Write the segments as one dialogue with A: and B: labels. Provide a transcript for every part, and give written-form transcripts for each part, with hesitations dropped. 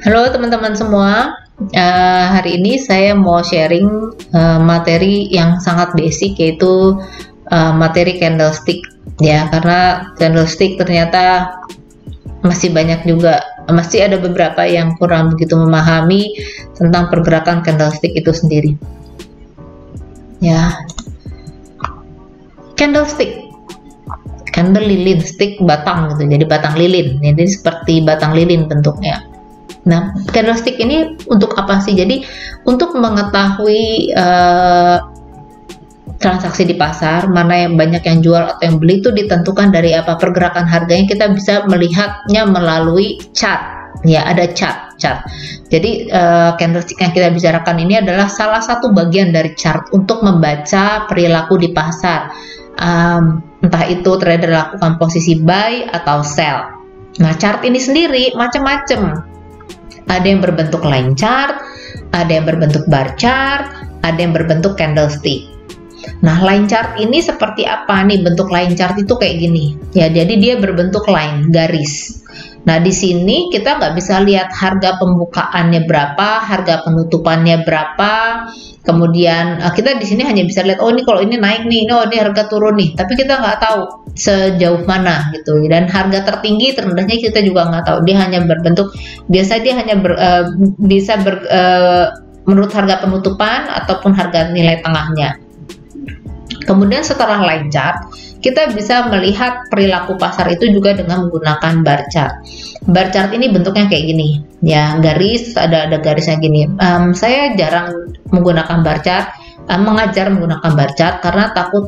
A: Halo teman-teman semua, hari ini saya mau sharing materi yang sangat basic, yaitu materi candlestick ya, karena candlestick ternyata masih banyak juga, masih ada beberapa yang kurang begitu memahami tentang pergerakan candlestick itu sendiri ya. Candlestick, candle lilin, stick batang gitu, jadi batang lilin, jadi seperti batang lilin bentuknya. Nah, candlestick ini untuk apa sih? Jadi untuk mengetahui transaksi di pasar, mana yang banyak yang jual atau yang beli, itu ditentukan dari apa? Pergerakan harganya kita bisa melihatnya melalui chart. Ya, ada chart. Jadi candlestick yang kita bicarakan ini adalah salah satu bagian dari chart untuk membaca perilaku di pasar. Entah itu trader lakukan posisi buy atau sell. Nah, chart ini sendiri macam-macam. Ada yang berbentuk line chart, ada yang berbentuk bar chart, ada yang berbentuk candlestick. Nah, line chart ini seperti apa nih? Bentuk line chart itu kayak gini ya, jadi dia berbentuk line, garis. Nah, di sini kita nggak bisa lihat harga pembukaannya berapa, harga penutupannya berapa. Kemudian kita di sini hanya bisa lihat, oh ini kalau ini naik nih, oh ini harga turun nih. Tapi kita nggak tahu sejauh mana gitu. Dan harga tertinggi, terendahnya kita juga nggak tahu. Dia hanya berbentuk, biasa dia hanya menurut harga penutupan ataupun harga nilai tengahnya. Kemudian setelah line chart, kita bisa melihat perilaku pasar itu juga dengan menggunakan bar chart. Bar chart ini bentuknya kayak gini, ya, garis, ada garisnya gini. Saya jarang menggunakan bar chart, mengajar menggunakan bar chart karena takut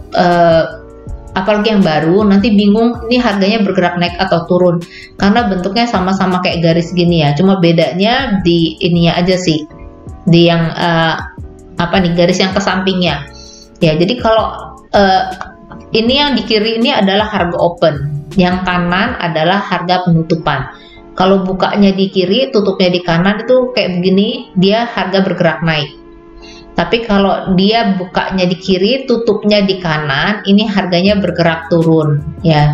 A: apalagi yang baru nanti bingung ini harganya bergerak naik atau turun, karena bentuknya sama-sama kayak garis gini ya, cuma bedanya di ininya aja sih, di yang garis yang ke sampingnya. Ya, jadi kalau ini yang di kiri ini adalah harga open, yang kanan adalah harga penutupan. Kalau bukanya di kiri, tutupnya di kanan, itu kayak begini, dia harga bergerak naik. Tapi kalau dia bukanya di kiri, tutupnya di kanan, ini harganya bergerak turun. Ya,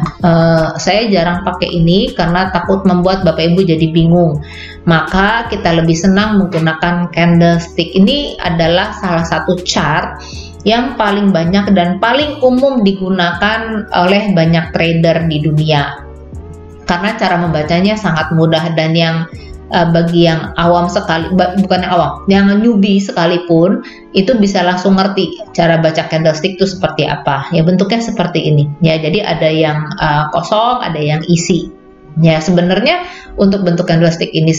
A: saya jarang pakai ini karena takut membuat Bapak Ibu jadi bingung. Maka kita lebih senang menggunakan candlestick. Ini adalah salah satu chart yang paling banyak dan paling umum digunakan oleh banyak trader di dunia, karena cara membacanya sangat mudah, dan yang bagi yang awam sekali, bukan yang awam, yang newbie sekalipun itu bisa langsung ngerti cara baca candlestick itu seperti apa. Ya, bentuknya seperti ini ya, jadi ada yang kosong, ada yang isi. Ya, sebenarnya untuk bentuk candlestick ini,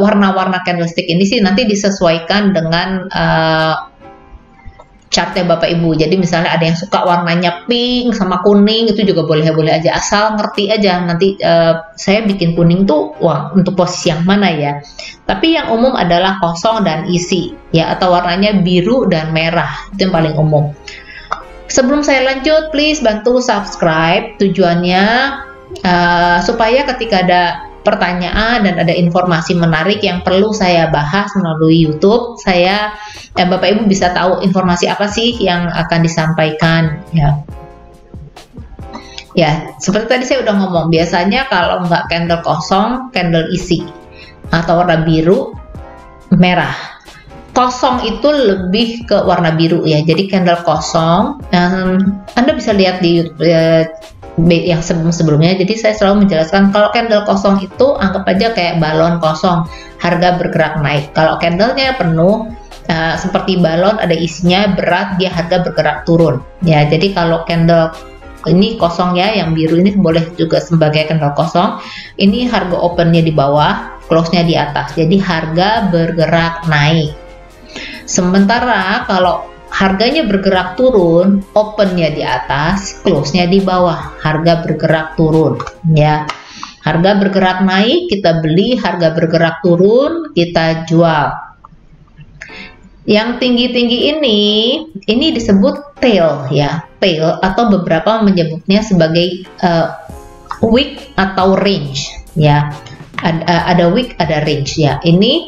A: warna-warna candlestick ini sih nanti disesuaikan dengan chartnya Bapak Ibu. Jadi misalnya ada yang suka warnanya pink sama kuning, itu juga boleh-boleh aja, asal ngerti aja. Nanti saya bikin kuning tuh untuk posisi yang mana ya. Tapi yang umum adalah kosong dan isi ya, atau warnanya biru dan merah, itu yang paling umum. Sebelum saya lanjut, please bantu subscribe, tujuannya supaya ketika ada pertanyaan dan ada informasi menarik yang perlu saya bahas melalui YouTube, Bapak Ibu bisa tahu informasi apa sih yang akan disampaikan ya. Ya, seperti tadi saya udah ngomong, biasanya kalau nggak candle kosong, candle isi atau warna biru, merah. Kosong itu lebih ke warna biru ya. Jadi candle kosong, Anda bisa lihat di yang sebelumnya. Jadi saya selalu menjelaskan kalau candle kosong itu anggap aja kayak balon kosong, harga bergerak naik. Kalau candlenya penuh, seperti balon ada isinya, berat, dia harga bergerak turun ya. Jadi kalau candle ini kosong ya, yang biru ini boleh juga sebagai candle kosong, ini harga opennya di bawah, close-nya di atas, jadi harga bergerak naik. Sementara kalau harganya bergerak turun, opennya di atas, close-nya di bawah, harga bergerak turun ya. Harga bergerak naik kita beli, harga bergerak turun kita jual. Yang tinggi-tinggi ini disebut tail ya, tail, atau beberapa menyebutnya sebagai wick atau range ya. Ada wick, ada range ya. Ini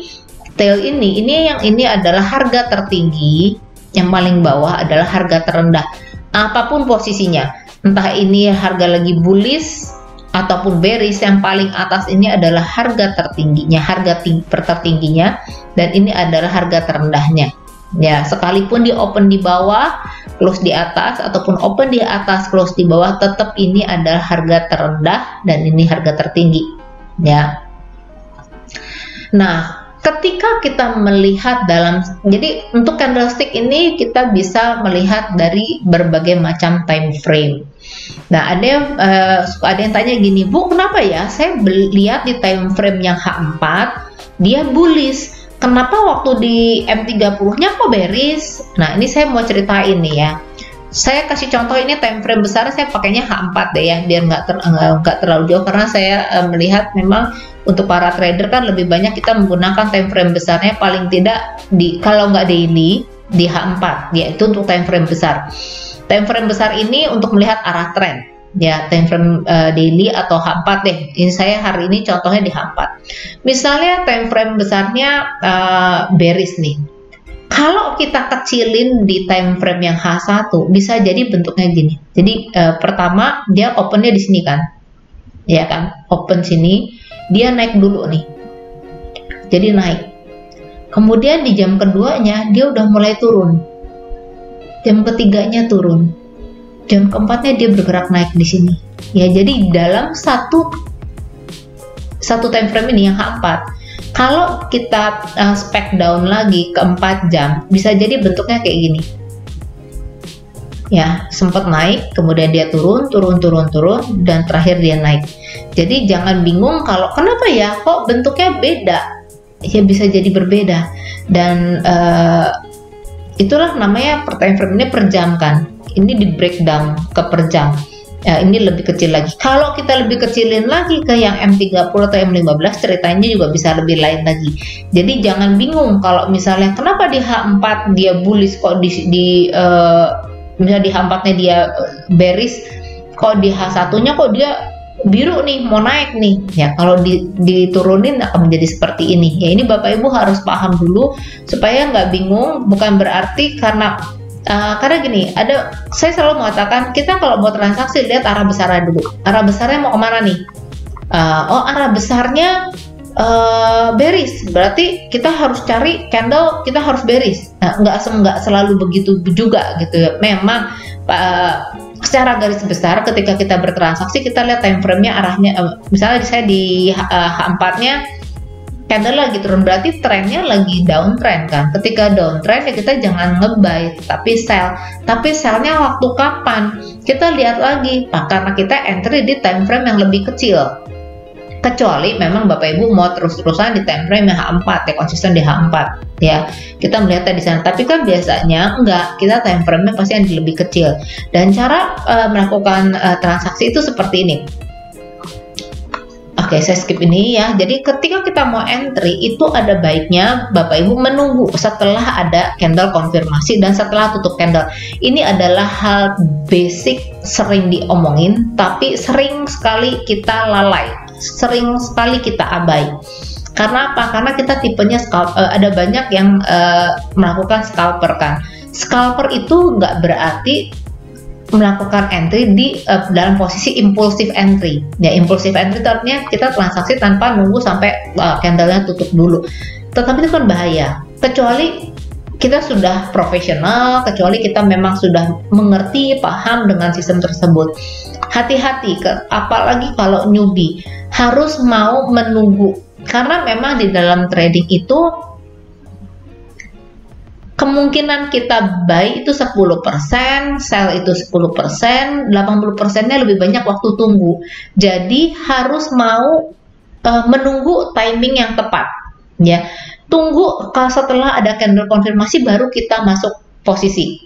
A: tail ini adalah harga tertinggi, yang paling bawah adalah harga terendah. Apapun posisinya, entah ini harga lagi bullish ataupun bearish, yang paling atas ini adalah harga tertingginya, tertingginya, dan ini adalah harga terendahnya. Ya, sekalipun di open di bawah, close di atas, ataupun open di atas, close di bawah, tetap ini adalah harga terendah dan ini harga tertinggi. Ya. Nah, ketika kita melihat jadi untuk candlestick ini kita bisa melihat dari berbagai macam time frame. Nah, ada yang tanya gini, Bu, kenapa ya saya lihat di time frame yang H4 dia bullish, kenapa waktu di M30-nya kok bearish? Nah, ini saya mau ceritain nih ya. Saya kasih contoh, ini time frame besar, saya pakainya H4 deh ya, biar nggak terlalu jauh, karena saya melihat memang untuk para trader kan lebih banyak kita menggunakan time frame besarnya, paling tidak kalau nggak daily di H4, yaitu untuk time frame besar. Time frame besar ini untuk melihat arah tren, ya, time frame daily atau H4 deh. Ini saya hari ini contohnya di H4. Misalnya time frame besarnya bearish nih. Kalau kita kecilin di time frame yang H1, bisa jadi bentuknya gini. Jadi pertama dia opennya di sini kan, ya kan, open sini, dia naik dulu nih. Jadi naik. Kemudian di jam keduanya dia udah mulai turun. Jam ketiganya turun. Jam keempatnya dia bergerak naik di sini. Ya, jadi dalam satu time frame ini yang H4, kalau kita spek down lagi ke 4 jam, bisa jadi bentuknya kayak gini. Ya, sempat naik, kemudian dia turun, dan terakhir dia naik. Jadi jangan bingung kalau kenapa ya kok bentuknya beda. Ya, bisa jadi berbeda. Dan itulah namanya per time frame ini per jam kan. Ini di breakdown ke per jam. Ini lebih kecil lagi. Kalau kita lebih kecilin lagi ke yang M30 atau M15, ceritanya juga bisa lebih lain lagi. Jadi jangan bingung kalau misalnya kenapa di H4 dia bullish, kok misalnya di H4-nya dia bearish, kok di H1-nya kok dia biru nih, mau naik nih. Ya, kalau diturunin akan menjadi seperti ini. Ya, ini Bapak Ibu harus paham dulu supaya nggak bingung. Bukan berarti karena gini, saya selalu mengatakan kita kalau mau transaksi lihat arah besarnya dulu. Arah besarnya mau kemana nih? Arah besarnya bearish, berarti kita harus cari candle, kita harus bearish. Nggak selalu begitu juga gitu ya. Memang secara garis besar ketika kita bertransaksi kita lihat time frame-nya arahnya, misalnya saya di H4-nya candle lagi turun, berarti trennya lagi downtrend kan. Ketika downtrend ya kita jangan nge-buy tapi sell. Tapi sellnya waktu kapan? Kita lihat lagi, karena kita entry di time frame yang lebih kecil. Kecuali memang Bapak Ibu mau terus-terusan di time frame yang H4 ya, konsisten di H4 ya. Kita melihatnya di sana. Tapi kan biasanya enggak, kita time frame-nya pasti yang lebih kecil. Dan cara melakukan transaksi itu seperti ini. Oke, saya skip ini ya. Jadi ketika kita mau entry itu ada baiknya Bapak Ibu menunggu setelah ada candle konfirmasi dan setelah tutup candle. Ini adalah hal basic, sering diomongin tapi sering sekali kita lalai, sering sekali kita abai. Karena apa? Karena kita tipenya ada banyak yang melakukan scalper kan. Scalper itu nggak berarti melakukan entry di dalam posisi impulsive entry. Ya, impulsive entry artinya kita transaksi tanpa nunggu sampai candle-nya tutup dulu. Tetapi itu kan bahaya. Kecuali kita sudah profesional, kecuali kita memang sudah mengerti, paham dengan sistem tersebut. Hati-hati, apalagi kalau newbie, harus mau menunggu. Karena memang di dalam trading itu kemungkinan kita buy itu 10%, sell itu 10%, 80%-nya lebih banyak waktu tunggu. Jadi harus mau menunggu timing yang tepat, ya. Tunggu setelah ada candle konfirmasi baru kita masuk posisi.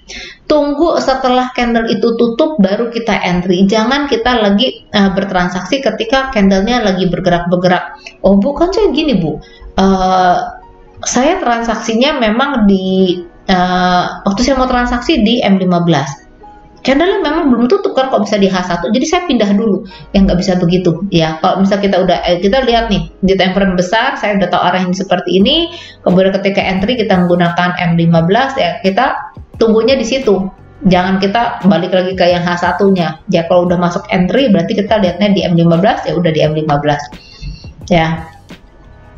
A: Tunggu setelah candle itu tutup baru kita entry. Jangan kita lagi bertransaksi ketika candlenya lagi bergerak-bergerak. Oh, bukan saya gini, Bu. Saya transaksinya memang di waktu saya mau transaksi di M15, candlenya memang belum tutup kan, kok bisa di H1, jadi saya pindah dulu. Yang nggak bisa begitu ya. Kalau misal kita lihat nih di time frame besar, saya udah tahu arahnya seperti ini, kemudian ketika entry kita menggunakan M15 ya, kita tunggunya di situ Jangan kita balik lagi ke yang H1-nya. Ya kalau udah masuk entry berarti kita lihatnya di M15, ya udah di M15. Ya.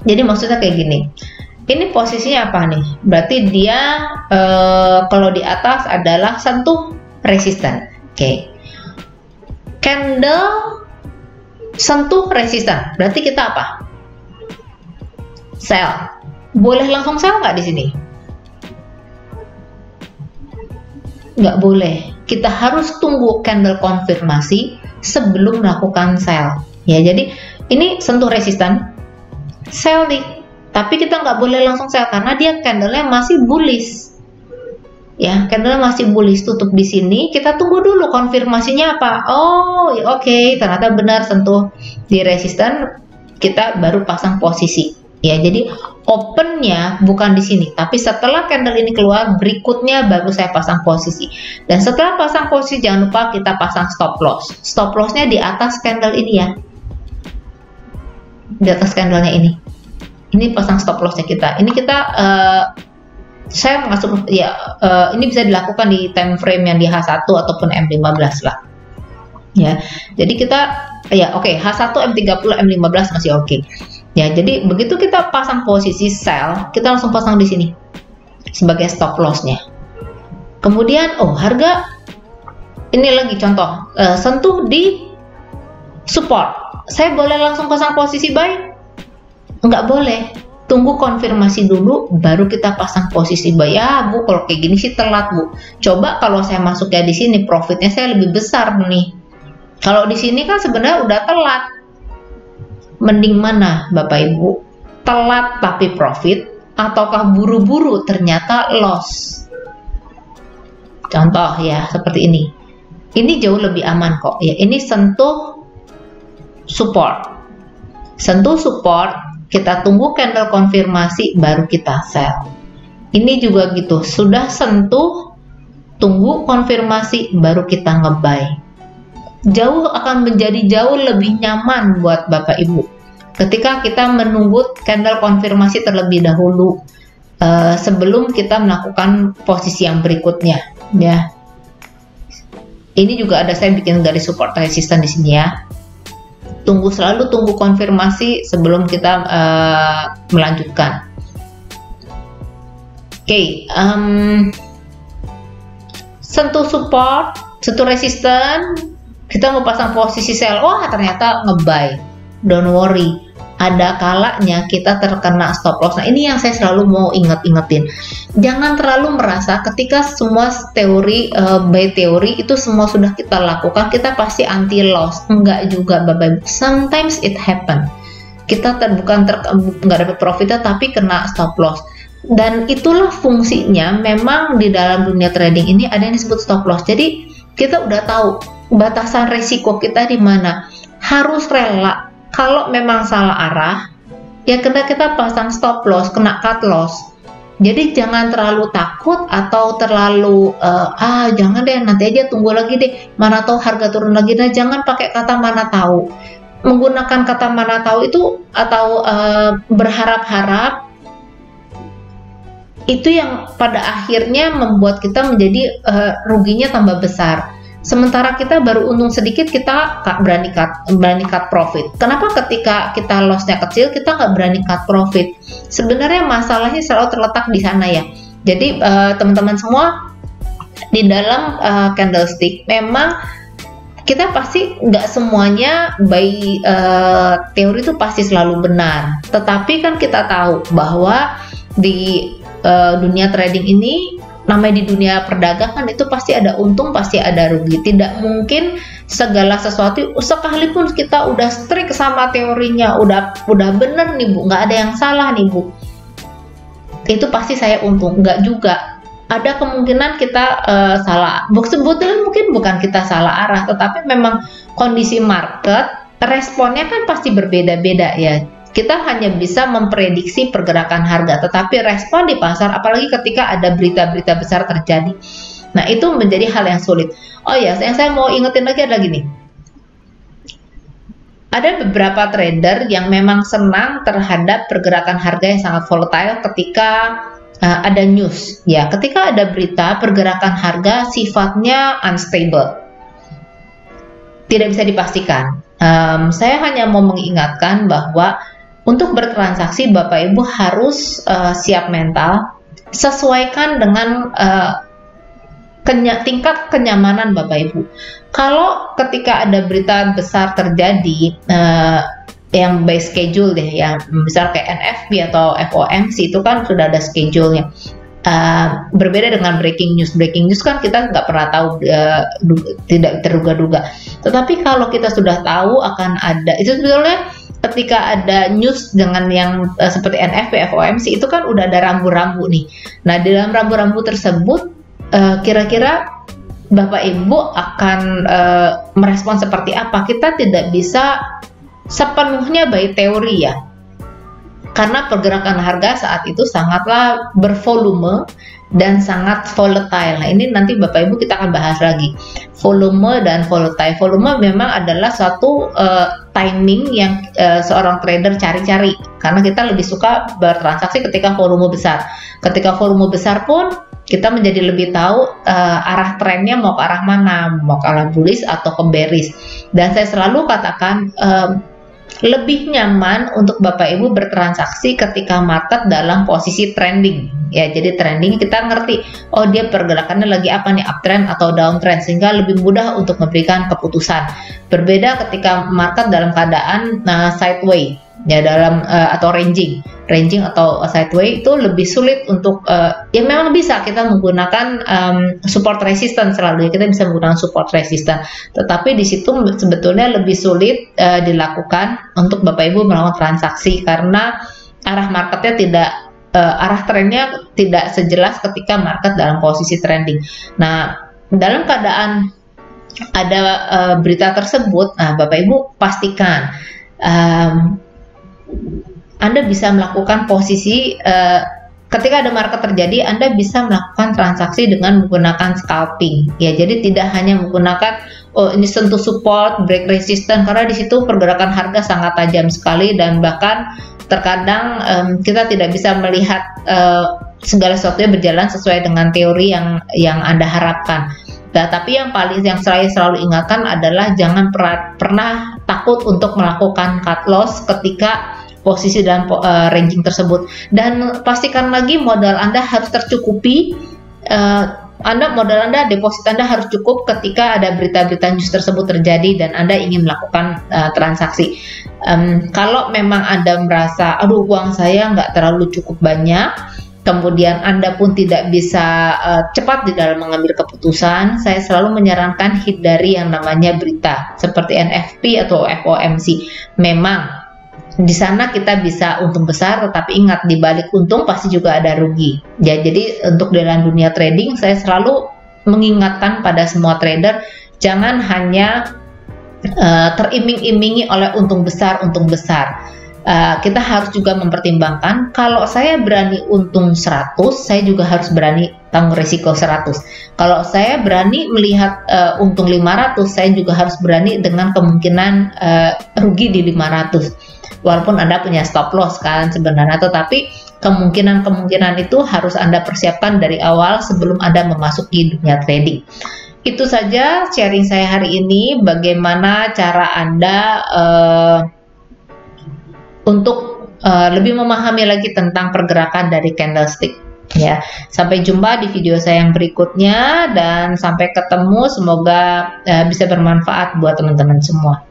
A: Jadi maksudnya kayak gini. Ini posisinya apa nih? Berarti dia kalau di atas adalah sentuh resisten. Oke. Candle sentuh resisten. Berarti kita apa? Sell. Boleh langsung sell nggak di sini? Nggak boleh. Kita harus tunggu candle konfirmasi sebelum melakukan sell. Ya, jadi ini sentuh resisten, sell nih. Tapi kita nggak boleh langsung sell karena dia candlenya masih bullish. Ya, candlenya masih bullish, tutup di sini. Kita tunggu dulu konfirmasinya apa. Oh, oke, ternyata benar sentuh di resisten. Kita baru pasang posisi. Ya, jadi opennya bukan di sini, tapi setelah candle ini keluar, berikutnya baru saya pasang posisi. Dan setelah pasang posisi, jangan lupa kita pasang stop loss. Stop lossnya di atas candle ini ya, di atas candlenya ini. Ini pasang stop lossnya kita. Ini kita saya masuk ya, ini bisa dilakukan di time frame yang di H1 ataupun M15 lah. Ya, jadi kita ya oke, H1, M30, M15 masih oke. Ya, jadi begitu kita pasang posisi sell, kita langsung pasang di sini sebagai stop lossnya. Kemudian, harga ini lagi contoh sentuh di support. Saya boleh langsung pasang posisi buy? Nggak boleh. Tunggu konfirmasi dulu, baru kita pasang posisi buy. Ya, Bu, kalau kayak gini sih telat, Bu. Coba kalau saya masuk ya di sini, profitnya saya lebih besar nih. Kalau di sini kan sebenarnya udah telat. Mending mana Bapak Ibu? Telat tapi profit ataukah buru-buru ternyata loss? Contoh ya seperti ini. Ini jauh lebih aman kok. Ya, ini sentuh support. Sentuh support, kita tunggu candle konfirmasi baru kita sell. Ini juga gitu. Sudah sentuh, tunggu konfirmasi baru kita nge-buy. Jauh akan menjadi jauh lebih nyaman buat Bapak Ibu ketika kita menunggu candle konfirmasi terlebih dahulu sebelum kita melakukan posisi yang berikutnya ya. Ini juga ada saya bikin garis support resisten di sini ya. Selalu tunggu konfirmasi sebelum kita melanjutkan. Oke, sentuh support, sentuh resisten. Kita mau pasang posisi sell, ternyata nge-buy. Don't worry, ada kalanya kita terkena stop loss. Nah, ini yang saya selalu mau ingetin. Jangan terlalu merasa ketika semua teori by teori itu semua sudah kita lakukan, kita pasti anti loss. Enggak juga, Bapak Ibu. Sometimes it happen. Kita nggak dapat profitnya tapi kena stop loss. Dan itulah fungsinya. Memang di dalam dunia trading ini ada yang disebut stop loss. Jadi kita udah tahu batasan risiko kita di mana. Harus rela. Kalau memang salah arah, ya kita pasang stop loss, kena cut loss. Jadi jangan terlalu takut atau terlalu jangan deh, nanti aja tunggu lagi deh, mana tahu harga turun lagi. Nah, jangan pakai kata mana tahu. Menggunakan kata mana tahu itu atau berharap-harap itu yang pada akhirnya membuat kita menjadi ruginya tambah besar. Sementara kita baru untung sedikit, kita berani cut profit. Kenapa ketika kita lossnya kecil kita nggak berani cut profit? Sebenarnya masalahnya selalu terletak di sana ya. Jadi teman-teman semua, di dalam candlestick memang kita pasti nggak semuanya by teori itu pasti selalu benar. Tetapi kan kita tahu bahwa di dunia trading ini, namanya di dunia perdagangan itu pasti ada untung, pasti ada rugi. Tidak mungkin segala sesuatu, sekalipun kita udah strict sama teorinya, udah bener nih Bu, nggak ada yang salah nih Bu, itu pasti saya untung. Nggak juga. Ada kemungkinan kita salah. Sebetulnya mungkin bukan kita salah arah, tetapi memang kondisi market, responnya kan pasti berbeda-beda ya. Kita hanya bisa memprediksi pergerakan harga, tetapi respon di pasar, apalagi ketika ada berita-berita besar terjadi, nah itu menjadi hal yang sulit. Oh ya, yang saya mau ingetin lagi adalah gini, ada beberapa trader yang memang senang terhadap pergerakan harga yang sangat volatile ketika ada news ya. Ketika ada berita, pergerakan harga sifatnya unstable, tidak bisa dipastikan. Saya hanya mau mengingatkan bahwa untuk bertransaksi Bapak Ibu harus siap mental, sesuaikan dengan tingkat kenyamanan Bapak Ibu. Kalau ketika ada berita besar terjadi yang by schedule deh ya, misal kayak NFP atau FOMC itu kan sudah ada schedule-nya. Berbeda dengan breaking news kan kita nggak pernah tahu, tidak terduga-duga. Tetapi kalau kita sudah tahu akan ada, itu sebetulnya ketika ada news dengan yang seperti NFP, FOMC itu kan udah ada rambu-rambu nih. Nah, di dalam rambu-rambu tersebut kira-kira Bapak Ibu akan merespon seperti apa? Kita tidak bisa sepenuhnya by teori ya, karena pergerakan harga saat itu sangatlah bervolume dan sangat volatile. Nah, ini nanti Bapak Ibu kita akan bahas lagi volume dan volatile. Volume memang adalah suatu timing yang seorang trader cari-cari, karena kita lebih suka bertransaksi ketika volume besar. Ketika volume besar pun kita menjadi lebih tahu arah trennya mau ke arah mana, mau ke arah bullish atau ke bearish. Dan saya selalu katakan lebih nyaman untuk Bapak Ibu bertransaksi ketika market dalam posisi trending ya. Jadi trending kita ngerti, oh dia pergerakannya lagi apa nih, uptrend atau downtrend, sehingga lebih mudah untuk memberikan keputusan. Berbeda ketika market dalam keadaan sideways ya, dalam atau ranging atau sideways, itu lebih sulit untuk ya memang bisa kita menggunakan support resistance selalu ya, kita bisa menggunakan support resistance, tetapi di situ sebetulnya lebih sulit dilakukan untuk Bapak Ibu melakukan transaksi, karena arah marketnya tidak arah trennya tidak sejelas ketika market dalam posisi trending. Nah, dalam keadaan ada berita tersebut, nah Bapak Ibu pastikan Anda bisa melakukan posisi ketika ada market terjadi, Anda bisa melakukan transaksi dengan menggunakan scalping ya. Jadi tidak hanya menggunakan oh ini sentuh support, break resistance, karena di situ pergerakan harga sangat tajam sekali, dan bahkan terkadang kita tidak bisa melihat segala sesuatunya berjalan sesuai dengan teori yang Anda harapkan. Nah, tapi yang saya selalu ingatkan adalah jangan pernah takut untuk melakukan cut loss ketika posisi dalam ranging tersebut, dan pastikan lagi modal Anda harus tercukupi. Modal Anda, deposit Anda harus cukup ketika ada berita-berita news tersebut terjadi dan Anda ingin melakukan transaksi. Kalau memang Anda merasa, aduh uang saya nggak terlalu cukup banyak, kemudian Anda pun tidak bisa cepat di dalam mengambil keputusan, saya selalu menyarankan hindari yang namanya berita seperti NFP atau FOMC. Memang di sana kita bisa untung besar, tetapi ingat di balik untung pasti juga ada rugi. Ya, jadi untuk dalam dunia trading saya selalu mengingatkan pada semua trader, jangan hanya teriming-imingi oleh untung besar. Kita harus juga mempertimbangkan, kalau saya berani untung 100, saya juga harus berani tanggung risiko 100. Kalau saya berani melihat untung 500, saya juga harus berani dengan kemungkinan rugi di 500. Walaupun Anda punya stop loss kan sebenarnya, tetapi kemungkinan itu harus Anda persiapkan dari awal sebelum Anda memasuki dunia trading. Itu saja sharing saya hari ini, bagaimana cara Anda untuk lebih memahami lagi tentang pergerakan dari candlestick ya. Sampai jumpa di video saya yang berikutnya, dan sampai ketemu, semoga bisa bermanfaat buat teman-teman semua.